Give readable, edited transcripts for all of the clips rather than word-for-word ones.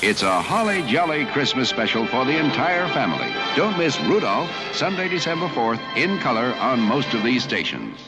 It's a holly jolly Christmas special for the entire family. Don't miss Rudolph, Sunday, December 4th, in color on most of these stations.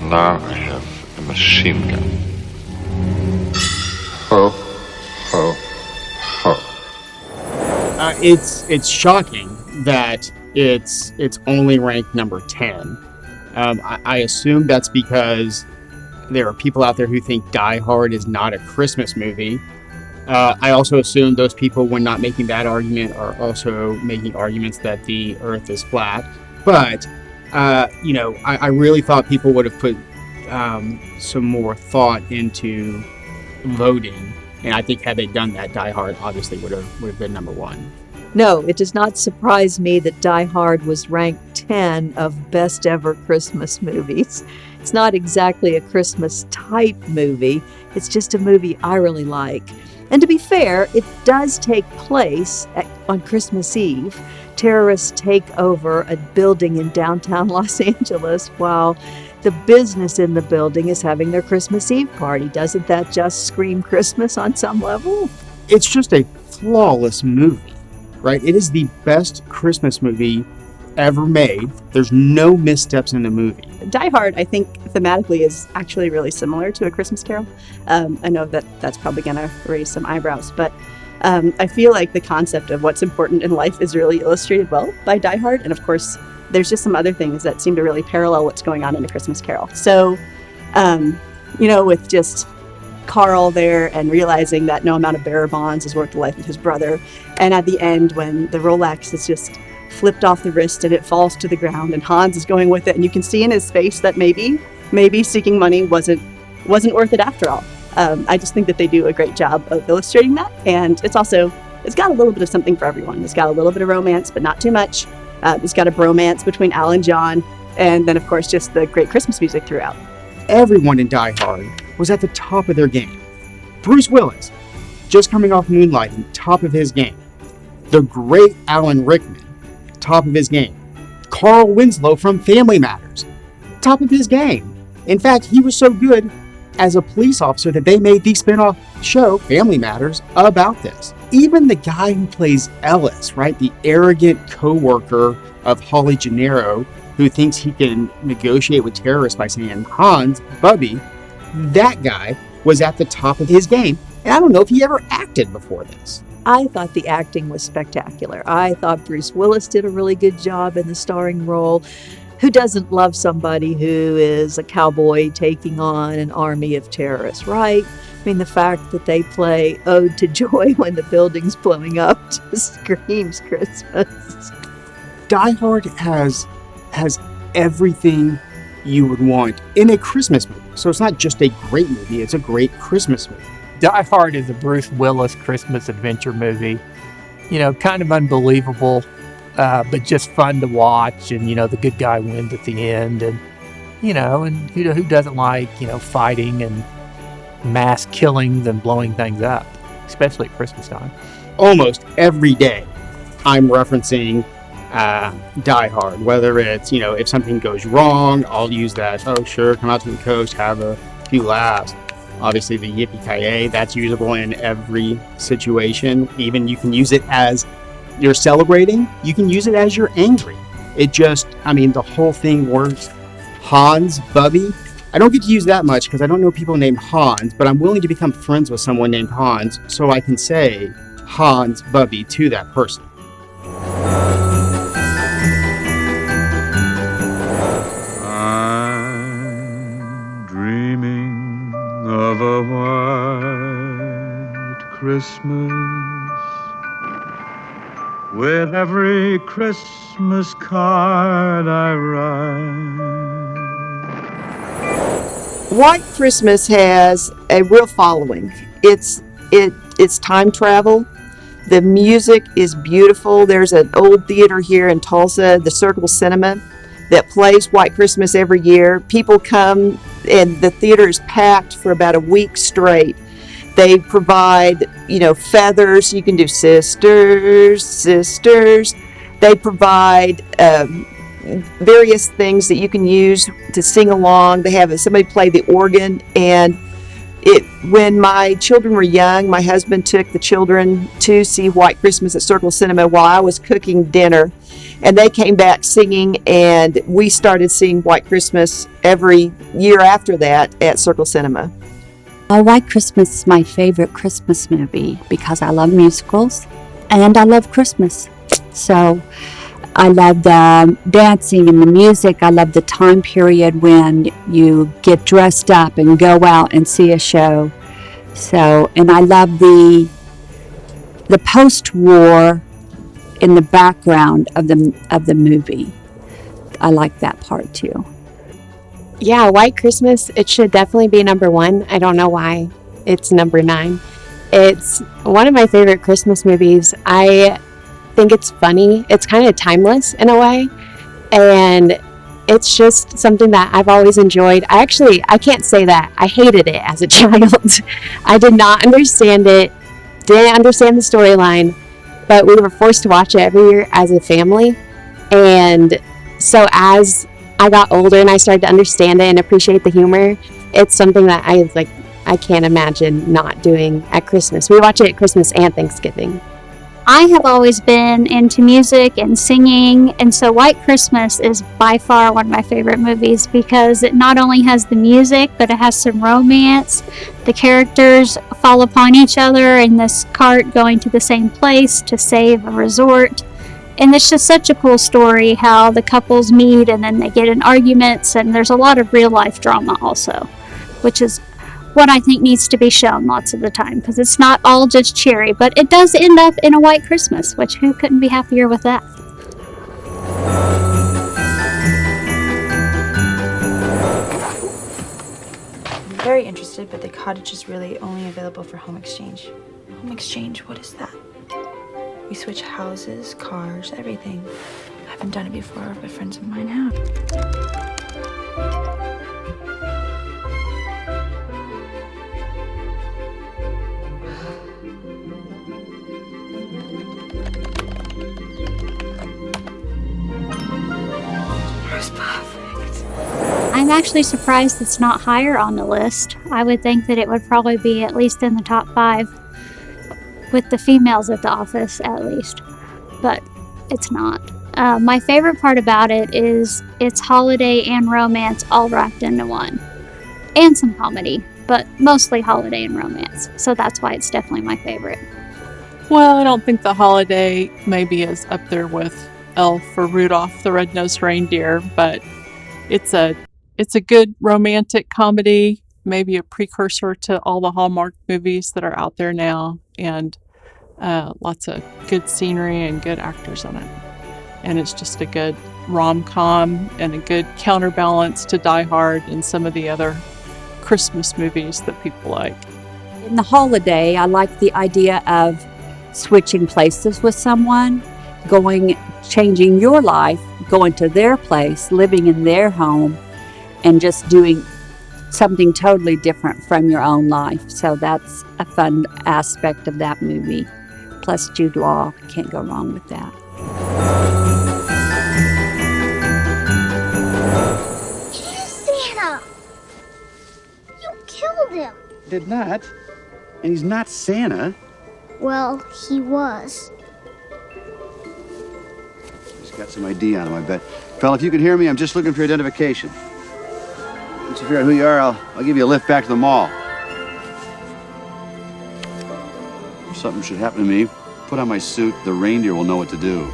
Now I have a machine gun. Ho, ho, ho. It's shocking that it's only ranked number 10. I assume that's because there are people out there who think Die Hard is not a Christmas movie. I also assume those people, when not making that argument, are also making arguments that the Earth is flat. But I really thought people would have put some more thought into voting, and I think had they done that, Die Hard obviously would have been number 1. No, it does not surprise me that Die Hard was ranked 10 of best ever Christmas movies. It's not exactly a Christmas type movie. It's just a movie I really like. And to be fair, it does take place on Christmas Eve. Terrorists take over a building in downtown Los Angeles while the business in the building is having their Christmas Eve party. Doesn't that just scream Christmas on some level? It's just a flawless movie, right? It is the best Christmas movie ever made. There's no missteps in the movie. Die Hard, I think, thematically is actually really similar to A Christmas Carol. I know that's probably going to raise some eyebrows, but I feel like the concept of what's important in life is really illustrated well by Die Hard. And of course, there's just some other things that seem to really parallel what's going on in A Christmas Carol. So, with just Carl there and realizing that no amount of bearer bonds is worth the life of his brother. And at the end, when the Rolex is just flipped off the wrist and it falls to the ground and Hans is going with it, and you can see in his face that maybe seeking money wasn't worth it after all. I just think that they do a great job of illustrating that, and it's got a little bit of something for everyone. It's got a little bit of romance, but not too much. It's got a bromance between Al and John, and then of course just the great Christmas music throughout. Everyone in Die Hard was at the top of their game. Bruce Willis, just coming off Moonlighting, top of his game. The great Alan Rickman, top of his game. Carl Winslow from Family Matters, top of his game. In fact, he was so good as a police officer that they made the spin-off show, Family Matters, about this. Even the guy who plays Ellis, right, the arrogant co-worker of Holly Gennaro, who thinks he can negotiate with terrorists by saying, Hans, Bubby, that guy was at the top of his game. And I don't know if he ever acted before this. I thought the acting was spectacular. I thought Bruce Willis did a really good job in the starring role. Who doesn't love somebody who is a cowboy taking on an army of terrorists, right? I mean, the fact that they play Ode to Joy when the building's blowing up just screams Christmas. Die Hard has everything you would want in a Christmas movie. So it's not just a great movie, it's a great Christmas movie. Die Hard is a Bruce Willis Christmas adventure movie. Kind of unbelievable, but just fun to watch. And, the good guy wins at the end. And, and who doesn't like, fighting and mass killings and blowing things up, especially at Christmas time. Almost every day I'm referencing Die Hard, whether it's, if something goes wrong, I'll use that, oh sure, come out to the coast, have a few laughs. Obviously the yippee-ki-yay, that's usable in every situation. Even you can use it as you're celebrating, you can use it as you're angry. It just, the whole thing works. Hans, Bubby, I don't get to use that much because I don't know people named Hans, but I'm willing to become friends with someone named Hans so I can say Hans, Bubby to that person. I'm dreaming of a white Christmas with every Christmas card I write. White Christmas has a real following. It's time travel. The music is beautiful. There's an old theater here in Tulsa, the Circle Cinema, that plays White Christmas every year. People come and the theater is packed for about a week straight. They provide, feathers. You can do sisters. They provide various things that you can use to sing along. They have somebody play the organ. And when my children were young, my husband took the children to see White Christmas at Circle Cinema while I was cooking dinner. And they came back singing, and we started seeing White Christmas every year after that at Circle Cinema. White Christmas is my favorite Christmas movie because I love musicals and I love Christmas. So I love the dancing and the music. I love the time period when you get dressed up and go out and see a show. And I love the post-war in the background of the movie. I like that part too. Yeah, White Christmas, it should definitely be number 1. I don't know why it's number 9. It's one of my favorite Christmas movies. I think it's funny. It's kind of timeless in a way. And it's just something that I've always enjoyed. I can't say that. I hated it as a child. I did not understand it, didn't understand the storyline, but we were forced to watch it every year as a family. And so as I got older and I started to understand it and appreciate the humor, it's something that I can't imagine not doing at Christmas. We watch it at Christmas and Thanksgiving. I have always been into music and singing, and so White Christmas is by far one of my favorite movies because it not only has the music, but it has some romance. The characters fall upon each other in this cart going to the same place to save a resort. And it's just such a cool story how the couples meet and then they get in arguments, and there's a lot of real life drama also, which is what I think needs to be shown lots of the time because it's not all just cheery, but it does end up in a White Christmas, which who couldn't be happier with that? I'm very interested, but the cottage is really only available for home exchange. Home exchange, what is that? We switch houses, cars, everything. I haven't done it before, but friends of mine have. I'm actually surprised it's not higher on the list. I would think that it would probably be at least in the top 5 with the females at the office at least, but it's not. My favorite part about it is it's holiday and romance all wrapped into one, and some comedy, but mostly holiday and romance, so that's why it's definitely my favorite. Well, I don't think the holiday maybe is up there with Elf or Rudolph the Red-Nosed Reindeer, but it's a good romantic comedy, maybe a precursor to all the Hallmark movies that are out there now, and lots of good scenery and good actors in it. And it's just a good rom-com and a good counterbalance to Die Hard and some of the other Christmas movies that people like. In the holiday, I like the idea of switching places with someone, changing your life, going to their place, living in their home, and just doing something totally different from your own life. So that's a fun aspect of that movie. Plus Jude Law, can't go wrong with that. Santa! You killed him! Did not. And he's not Santa. Well, he was. He's got some ID on him, I bet. Fella, if you can hear me, I'm just looking for your identification. Once you figure out who you are, I'll give you a lift back to the mall. If something should happen to me, put on my suit, the reindeer will know what to do.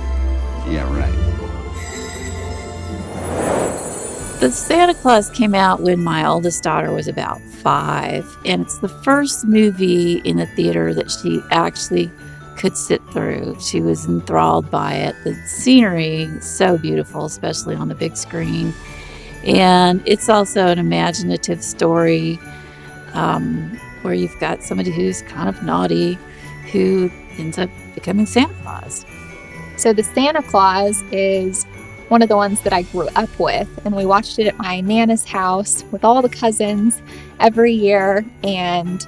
Yeah, right. The Santa Claus came out when my oldest daughter was about 5, and it's the first movie in the theater that she actually could sit through. She was enthralled by it. The scenery, so beautiful, especially on the big screen. And it's also an imaginative story where you've got somebody who's kind of naughty who ends up becoming Santa Claus. So the Santa Claus is one of the ones that I grew up with, and we watched it at my Nana's house with all the cousins every year, and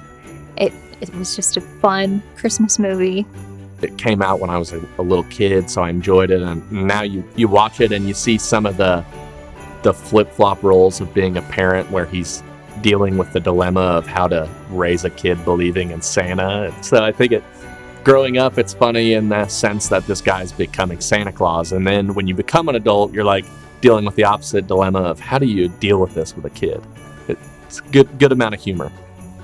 it was just a fun Christmas movie. It came out when I was a little kid, so I enjoyed it, and now you watch it and you see some of the flip-flop roles of being a parent where he's dealing with the dilemma of how to raise a kid believing in Santa. And so I think growing up, it's funny in the sense that this guy's becoming Santa Claus. And then when you become an adult, you're like dealing with the opposite dilemma of how do you deal with this with a kid? It's a good amount of humor.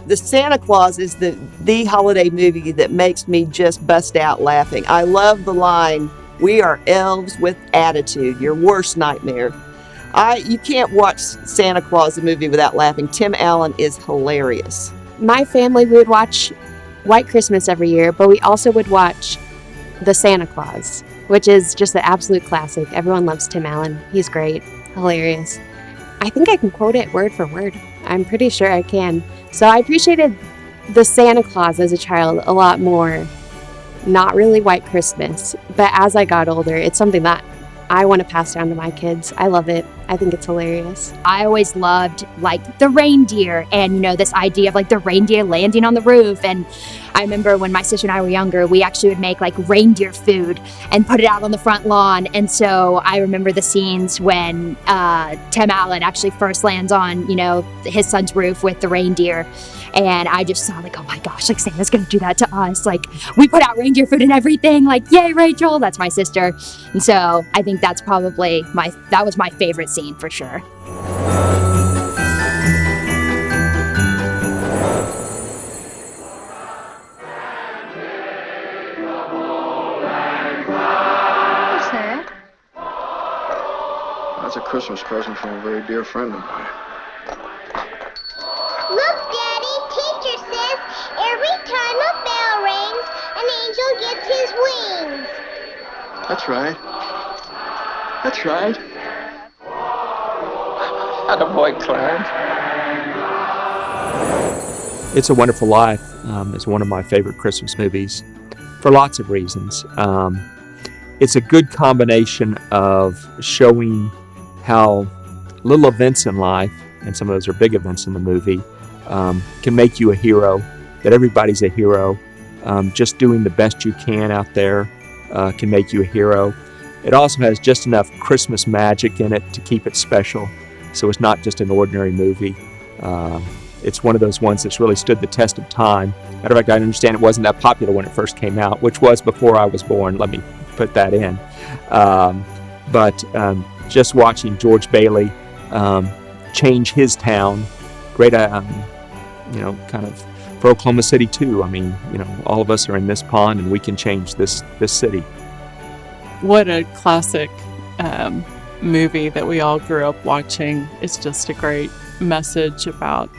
The Santa Claus is the holiday movie that makes me just bust out laughing. I love the line, "We are elves with attitude, your worst nightmare." You can't watch Santa Claus, the movie, without laughing. Tim Allen is hilarious. My family, we would watch White Christmas every year, but we also would watch The Santa Claus, which is just an absolute classic. Everyone loves Tim Allen. He's great, hilarious. I think I can quote it word for word. I'm pretty sure I can. So I appreciated The Santa Claus as a child a lot more. Not really White Christmas, but as I got older, it's something that I want to pass down to my kids. I love it. I think it's hilarious. I always loved like the reindeer and, this idea of like the reindeer landing on the roof. And I remember when my sister and I were younger, we actually would make like reindeer food and put it out on the front lawn. And so I remember the scenes when Tim Allen actually first lands on, his son's roof with the reindeer. And I just saw like, oh my gosh, like Santa's gonna do that to us. Like we put out reindeer food and everything. Like, yay, Rachel, that's my sister. And so I think that's probably that was my favorite scene for sure. What's that? That's a Christmas present from a very dear friend of mine. Look, Daddy, teacher says every time a bell rings, an angel gets his wings. That's right. That's right. Attaboy, Clarence. It's a Wonderful Life is one of my favorite Christmas movies for lots of reasons. It's a good combination of showing how little events in life, and some of those are big events in the movie, can make you a hero, that everybody's a hero. Just doing the best you can out there can make you a hero. It also has just enough Christmas magic in it to keep it special. So it's not just an ordinary movie. It's one of those ones that's really stood the test of time. Matter of fact, I understand it wasn't that popular when it first came out, which was before I was born. Let me put that in. But just watching George Bailey change his town, great, kind of for Oklahoma City too. I mean, all of us are in this pond, and we can change this city. What a classic movie that we all grew up watching. It's just a great message about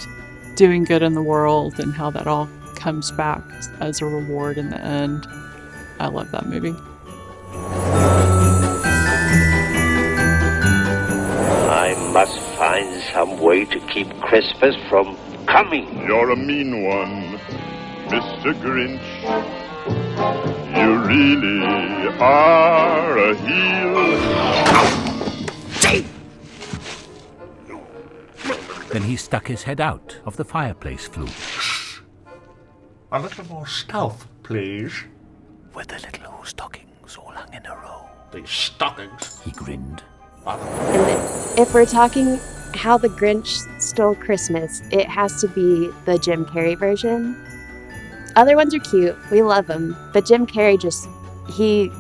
doing good in the world and how that all comes back as a reward in the end. I love that movie. I must find some way to keep Christmas from coming. You're a mean one, Mr. Grinch. You really are a heel. Then he stuck his head out of the fireplace flue. A little more stealth, please. With the little stockings all hung in a row. These stockings? He grinned. And if we're talking how the Grinch stole Christmas, it has to be the Jim Carrey version. Other ones are cute. We love them. But Jim Carrey he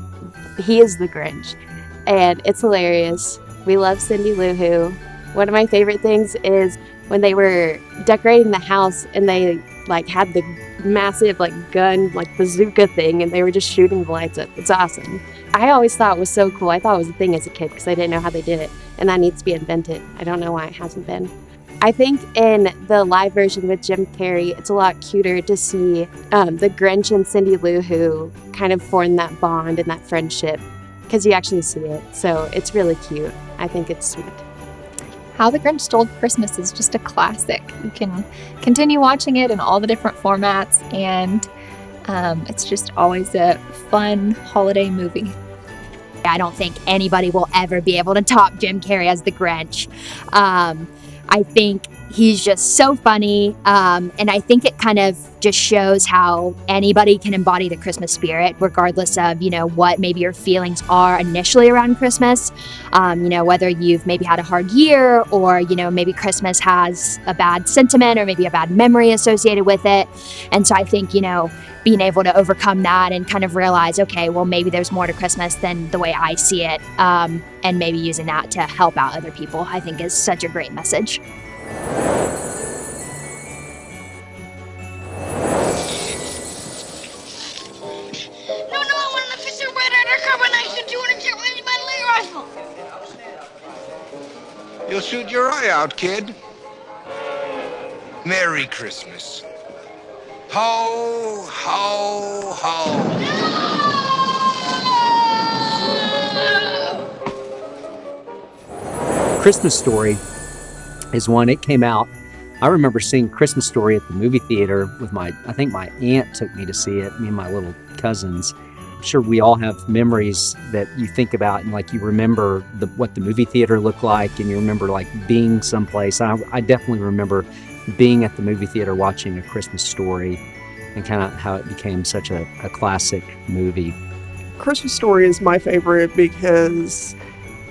is the Grinch. And it's hilarious. We love Cindy Lou Who. One of my favorite things is when they were decorating the house and they had the massive gun, bazooka thing, and they were just shooting the lights up. It's awesome. I always thought it was so cool. I thought it was a thing as a kid because I didn't know how they did it. And that needs to be invented. I don't know why it hasn't been. I think in the live version with Jim Carrey, it's a lot cuter to see the Grinch and Cindy Lou Who kind of form that bond and that friendship because you actually see it. So it's really cute. I think it's sweet. How the Grinch Stole Christmas is just a classic. You can continue watching it in all the different formats, and it's just always a fun holiday movie. I don't think anybody will ever be able to top Jim Carrey as the Grinch. I think he's just so funny, and I think it kind of just shows how anybody can embody the Christmas spirit, regardless of, what maybe your feelings are initially around Christmas. Whether you've maybe had a hard year or, maybe Christmas has a bad sentiment or maybe a bad memory associated with it. And so I think, being able to overcome that and kind of realize, okay, well, maybe there's more to Christmas than the way I see it, and maybe using that to help out other people, I think is such a great message. You'll shoot your eye out, kid. Merry Christmas. Ho, ho, ho. Christmas Story is one. It came out. I remember seeing Christmas Story at the movie theater with I think my aunt took me to see it, me and my little cousins. I'm sure we all have memories that you think about and you remember what the movie theater looked like, and you remember being someplace. I definitely remember being at the movie theater watching A Christmas Story and kind of how it became such a classic movie. Christmas Story is my favorite because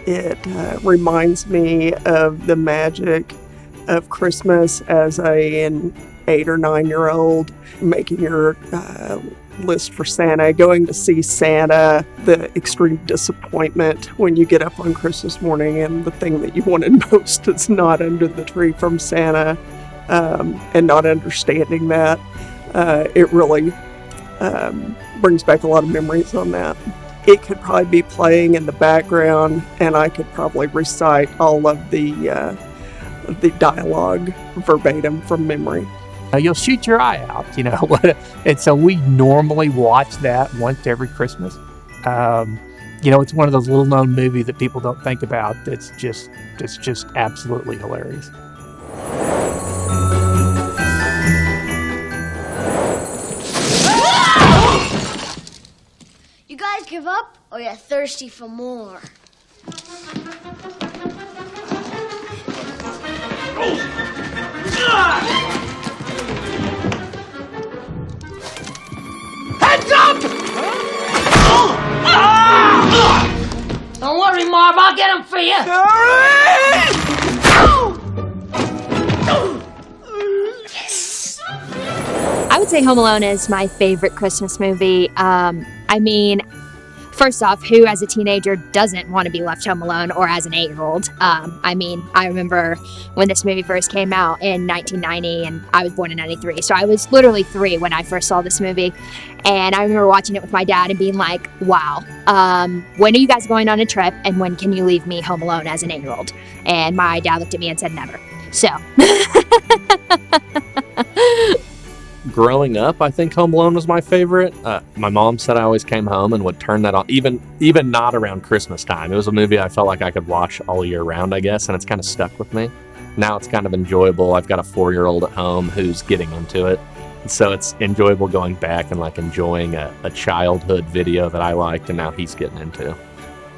it reminds me of the magic of Christmas as an 8 or 9 year old, making your list for Santa, going to see Santa, the extreme disappointment when you get up on Christmas morning and the thing that you wanted most is not under the tree from Santa, and not understanding that. It really brings back a lot of memories on that. It could probably be playing in the background, and I could probably recite all of the dialogue verbatim from memory. You'll shoot your eye out, and so we normally watch that once every Christmas. It's one of those little known movies that people don't think about. It's just absolutely hilarious. You guys give up, or you're thirsty for more? Heads up! Don't worry, Marv, I'll get him for you. Yes. I would say Home Alone is my favorite Christmas movie. First off, who as a teenager doesn't want to be left home alone, or as an 8-year-old? I remember when this movie first came out in 1990, and I was born in 93. So I was literally 3 when I first saw this movie. And I remember watching it with my dad and being like, wow, when are you guys going on a trip? And when can you leave me home alone as an 8-year-old? And my dad looked at me and said, never. So. Growing up, I think Home Alone was my favorite. My mom said I always came home and would turn that on, even not around Christmas time. It was a movie I felt like I could watch all year round, I guess, and it's kind of stuck with me. Now it's kind of enjoyable. I've got a 4-year-old at home who's getting into it, so it's enjoyable going back and enjoying a childhood video that I liked, and now he's getting into.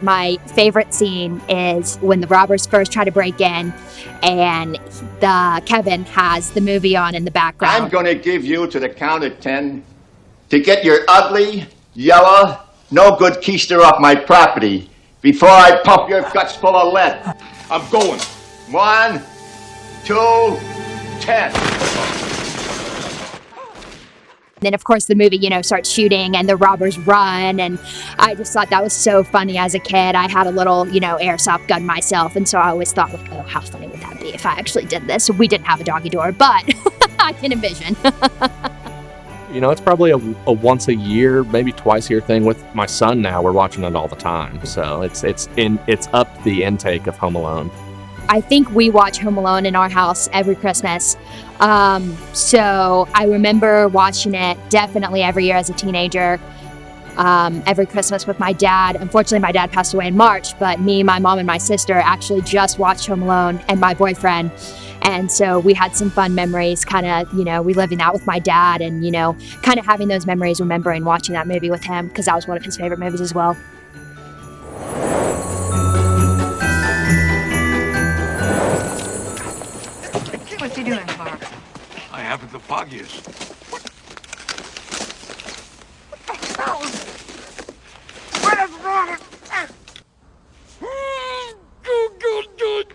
My favorite scene is when the robbers first try to break in, and Kevin has the movie on in the background. I'm going to give you to the count of 10 to get your ugly, yellow, no good keister off my property before I pump your guts full of lead. I'm going. 1, 2, 10. Then, of course, the movie, starts shooting and the robbers run. And I just thought that was so funny as a kid. I had a little, airsoft gun myself. And so I always thought, oh, how funny would that be if I actually did this? We didn't have a doggy door, but I can envision. It's probably a once a year, maybe twice a year thing with my son now. We're watching it all the time. So it's upped the intake of Home Alone. I think we watch Home Alone in our house every Christmas. So I remember watching it definitely every year as a teenager. Every Christmas with my dad. Unfortunately, my dad passed away in March, but me, my mom, and my sister actually just watched Home Alone, and my boyfriend. And so we had some fun memories, kind of, reliving that with my dad and, kind of having those memories, remembering watching that movie with him, because that was one of his favorite movies as well. What's he doing, Clark? I haven't the foggiest. What is wrong? Good.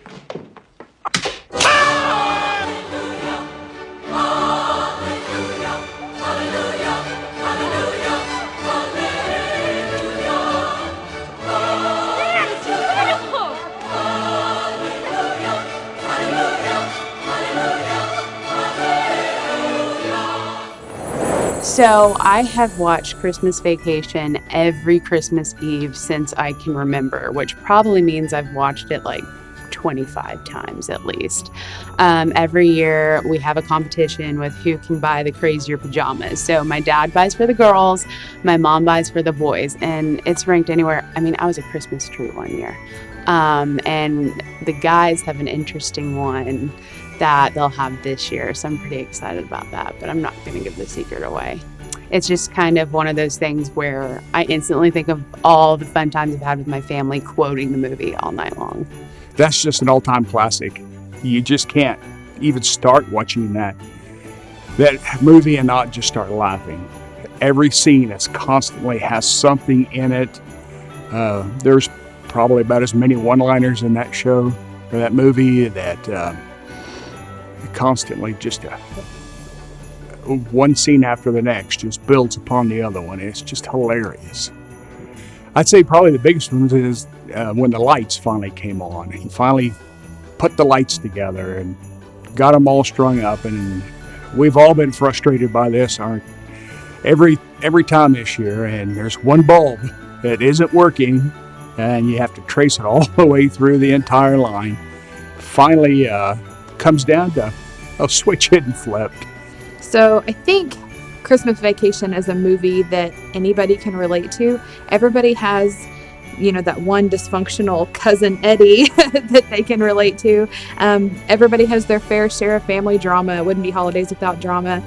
So I have watched Christmas Vacation every Christmas Eve since I can remember, which probably means I've watched it like 25 times at least. Every year we have a competition with who can buy the crazier pajamas. So my dad buys for the girls, my mom buys for the boys, and it's ranked anywhere. I mean, I was a Christmas tree one year. And the guys have an interesting one that they'll have this year. So I'm pretty excited about that, but I'm not going to give the secret away. It's just kind of one of those things where I instantly think of all the fun times I've had with my family quoting the movie all night long. That's just an all-time classic. You just can't even start watching that movie and not just start laughing. Every scene constantly has something in it. There's probably about as many one-liners in that show or that movie that constantly just one scene after the next just builds upon the other one. It's just hilarious. I'd say probably the biggest one is when the lights finally came on. He finally put the lights together and got them all strung up, and we've all been frustrated by this every time this year, and there's one bulb that isn't working and you have to trace it all the way through the entire line. Finally comes down to a switch hidden flipped. So I think Christmas Vacation is a movie that anybody can relate to. Everybody has, that one dysfunctional cousin Eddie that they can relate to. Everybody has their fair share of family drama. It wouldn't be holidays without drama.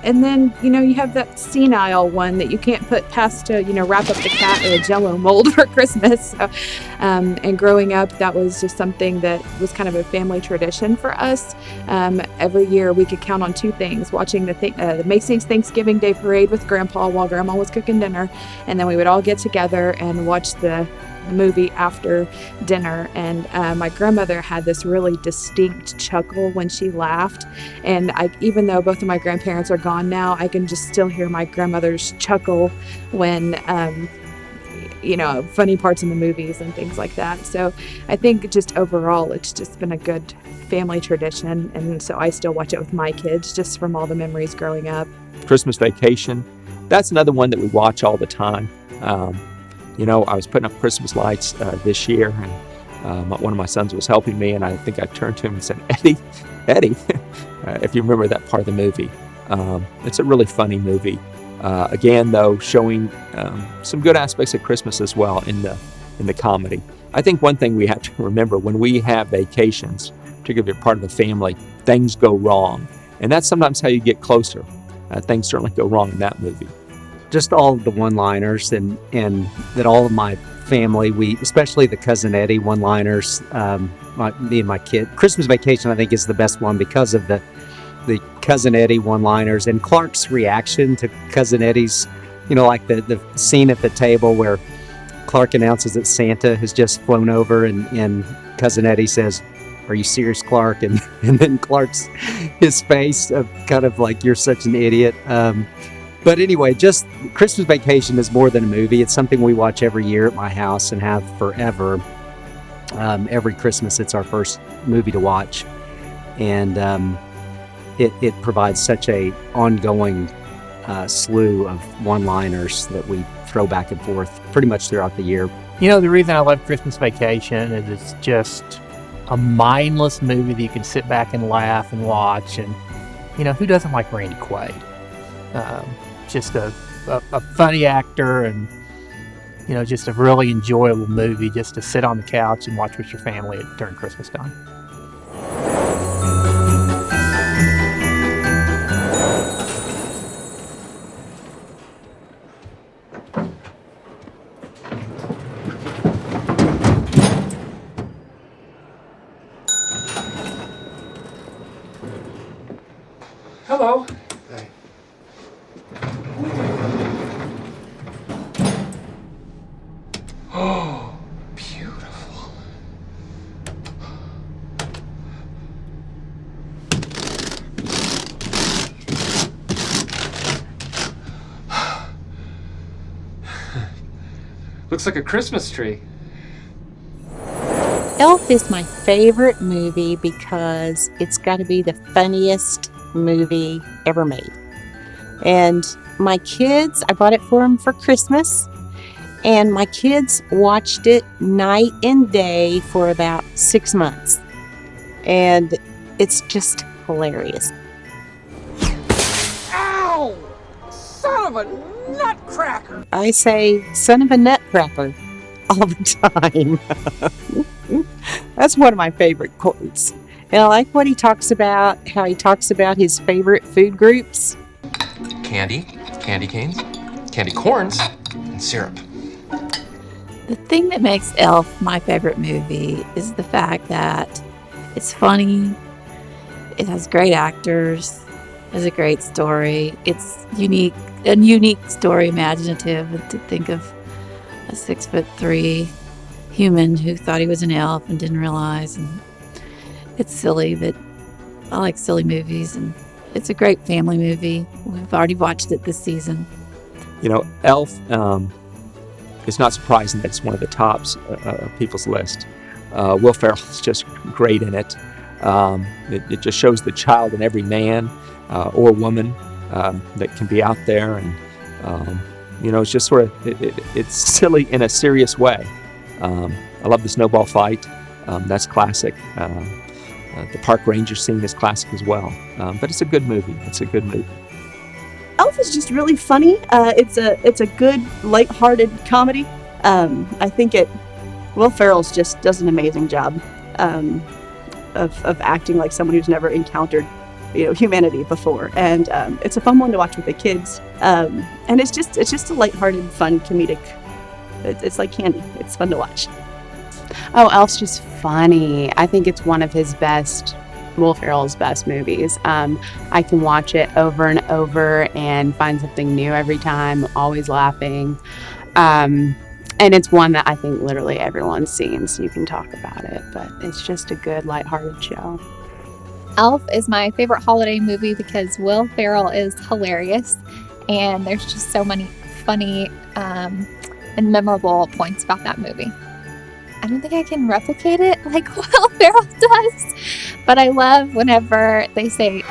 And then, you have that senile one that you can't put past to, wrap up the cat in a Jell-O mold for Christmas. So, and growing up, that was just something that was kind of a family tradition for us. Every year we could count on two things: watching the Macy's Thanksgiving Day Parade with Grandpa while Grandma was cooking dinner, and then we would all get together and watch the movie after dinner. And my grandmother had this really distinct chuckle when she laughed, and even though both of my grandparents are gone now, I can just still hear my grandmother's chuckle when funny parts in the movies and things like that. So I think just overall it's just been a good family tradition, and so I still watch it with my kids just from all the memories growing up. Christmas Vacation, that's another one that we watch all the time. I was putting up Christmas lights this year, and one of my sons was helping me, and I think I turned to him and said, Eddie, if you remember that part of the movie. It's a really funny movie. Again, though, showing some good aspects of Christmas as well in the comedy. I think one thing we have to remember when we have vacations, particularly if you're part of a family, things go wrong. And that's sometimes how you get closer. Things certainly go wrong in that movie. Just all of the one-liners and that all of my family, especially the Cousin Eddie one-liners, me and my kid. Christmas Vacation, I think, is the best one because of the Cousin Eddie one-liners and Clark's reaction to Cousin Eddie's, like the scene at the table where Clark announces that Santa has just flown over and Cousin Eddie says, "Are you serious, Clark?" And then his face of kind of like, "You're such an idiot." But anyway, just Christmas Vacation is more than a movie. It's something we watch every year at my house and have forever. Every Christmas, it's our first movie to watch. And it provides such a ongoing slew of one-liners that we throw back and forth pretty much throughout the year. The reason I love Christmas Vacation is it's just a mindless movie that you can sit back and laugh and watch. And, who doesn't like Randy Quaid? Just a funny actor, and, just a really enjoyable movie just to sit on the couch and watch with your family during Christmas time. Hello. Oh, beautiful. Looks like a Christmas tree. Elf is my favorite movie because it's got to be the funniest movie ever made. And my kids, I bought it for them for Christmas, and my kids watched it night and day for about 6 months. And it's just hilarious. Ow! Son of a nutcracker! I say son of a nutcracker all the time. That's one of my favorite quotes. And I like what he talks about, how he talks about his favorite food groups. Candy, candy canes, candy corns, and syrup. The thing that makes Elf my favorite movie is the fact that it's funny, it has great actors, has a great story, it's a unique story, imaginative, to think of a 6'3" human who thought he was an elf and didn't realize, and it's silly, but I like silly movies, and it's a great family movie. We've already watched it this season. Elf, it's not surprising that it's one of the tops of people's list. Will Ferrell is just great in it. It just shows the child in every man or woman that can be out there, and it's just sort of it's silly in a serious way. I love the snowball fight. That's classic. The park ranger scene is classic as well. But it's a good movie. Elf is just really funny. It's a good, lighthearted comedy. I think Will Ferrell's just does an amazing job of acting like someone who's never encountered humanity before, and it's a fun one to watch with the kids. And it's just a lighthearted, fun, comedic. It's like candy. It's fun to watch. Oh, Elf's just funny. I think it's one of his best, Will Ferrell's best movies. I can watch it over and over and find something new every time, always laughing. And it's one that I think literally everyone's seen, so you can talk about it. But it's just a good, lighthearted show. Elf is my favorite holiday movie because Will Ferrell is hilarious, and there's just so many funny and memorable points about that movie. I don't think I can replicate it like Will Ferrell does, but I love whenever they say, It's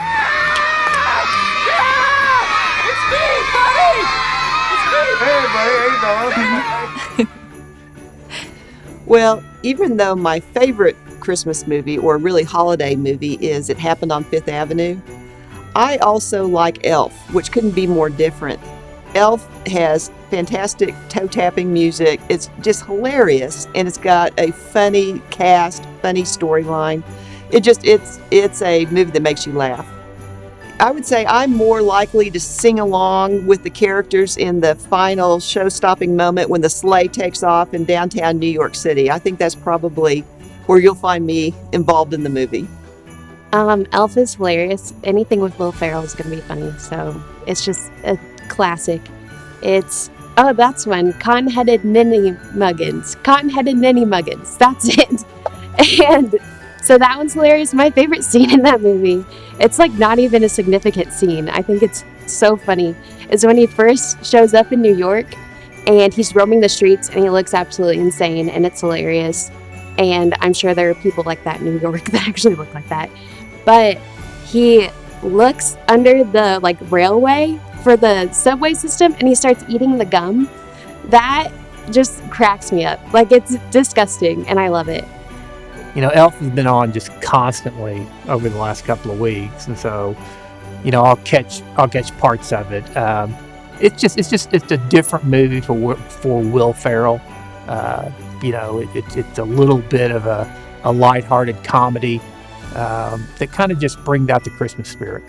me, buddy! It's me! Hey, buddy, how you doing? Well, even though my favorite Christmas movie, or really holiday movie, is It Happened on Fifth Avenue, I also like Elf, which couldn't be more different. Elf has fantastic toe-tapping music. It's just hilarious, and it's got a funny cast, funny storyline. It's a movie that makes you laugh. I would say I'm more likely to sing along with the characters in the final show-stopping moment when the sleigh takes off in downtown New York City. I think that's probably where you'll find me involved in the movie. Elf is hilarious. Anything with Will Ferrell is going to be funny, so it's just a classic. That's one. Cotton-headed Ninny Muggins. That's it. And so that one's hilarious. My favorite scene in that movie, it's like not even a significant scene. I think it's so funny, is when he first shows up in New York and he's roaming the streets and he looks absolutely insane, and it's hilarious. And I'm sure there are people like that in New York that actually look like that. But he looks under the railway for the subway system and he starts eating the gum. That just cracks me up. It's disgusting, and I love it. Elf has been on just constantly over the last couple of weeks, and so I'll catch parts of it. It's a different movie for Will Ferrell. It's a little bit of a lighthearted comedy that kind of just brings out the Christmas spirit.